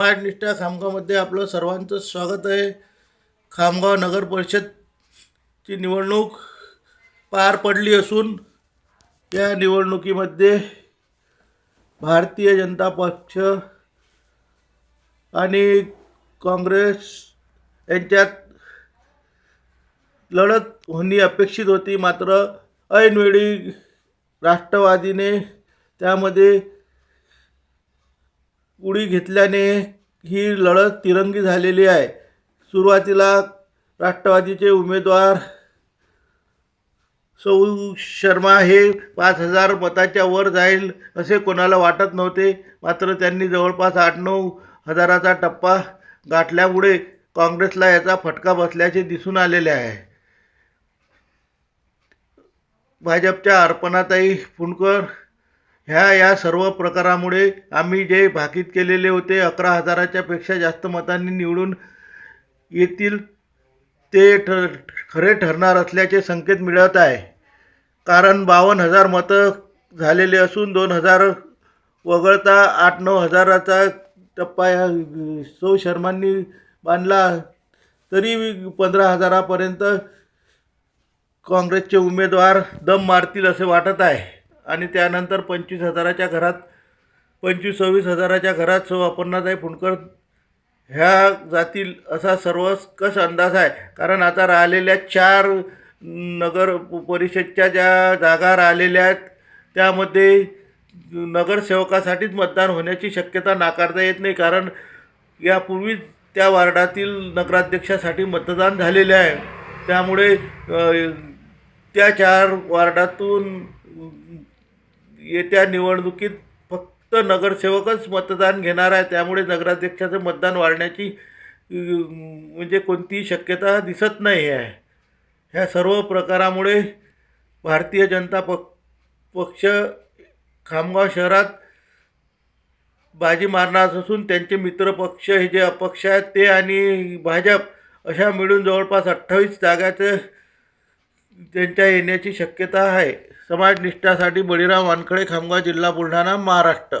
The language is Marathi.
निष्ठा खामगावमध्ये आपलं सर्वांचं स्वागत आहे. खामगाव नगर परिषदची निवडणूक पार पडली असून या निवडणुकीमध्ये भारतीय जनता पक्ष आणि काँग्रेस यांच्यात लढत होणे अपेक्षित होती. मात्र ऐनवेळी राष्ट्रवादीने त्यामध्ये उडी घेतल्याने ही लढत तिरंगी झालेली आहे. सुरुवातीला राष्ट्रवादीचे उमेदवार सौ शर्मा हे 5,000 मताच्या वर जाईल असे कोणाला वाटत नव्हते. मात्र त्यांनी जवळपास 8-9 हजाराचा टप्पा गाठल्यामुळे काँग्रेसला याचा फटका बसल्याचे दिसून आलेले आहे. भाजपच्या अर्पणाताई फुंडकर या सर्व प्रकारामुळे आम्ही जे भाकीत केलेले होते 11,000च्या पेक्षा जास्त मतांनी निवडून येतील ते खरे ठरणार असल्याचे संकेत मिळत आहे. कारण 52,000 मतं झालेले असून 2,000 वगळता 8-9 हजाराचा टप्पा सौ शर्मांनी बांधला तरी 15,000पर्यंत काँग्रेसचे उमेदवार दम मारतील असे वाटत आहे. आणि त्यानंतर 25,000च्या घरात 25-26 हजाराच्या घरात सौ अपर्णाताई फुंडकर ह्या जातील असा सर्वकष अंदाज आहे. कारण आता राहिलेल्या 4 नगर परिषदच्या ज्या जागा राहिलेल्या आहेत त्यामध्ये नगरसेवकासाठीच मतदान होण्याची शक्यता नाकारता येत नाही. कारण यापूर्वीच त्या वार्डातील नगराध्यक्षासाठी मतदान झालेले आहे. त्यामुळे त्या 4 वार्डातून येत्या निवडणुकीत फक्त नगरसेवकच मतदान घेणार आहे. त्यामुळे नगराध्यक्षाचं मतदान वाढण्याची म्हणजे कोणतीही शक्यता दिसत नाही आहे. ह्या सर्व प्रकारामुळे भारतीय जनता पक्ष खामगाव शहरात बाजी मारणार असून त्यांचे मित्रपक्ष हे जे अपक्ष आहेत ते आणि भाजप अशा मिळून जवळपास 28 जागाचं त्यांच्या येण्याची शक्यता आहे. समाजनिष्ठासाठी बळीराम वानखडे, खामगाव, जिल्हा बुलढाणा, महाराष्ट्र.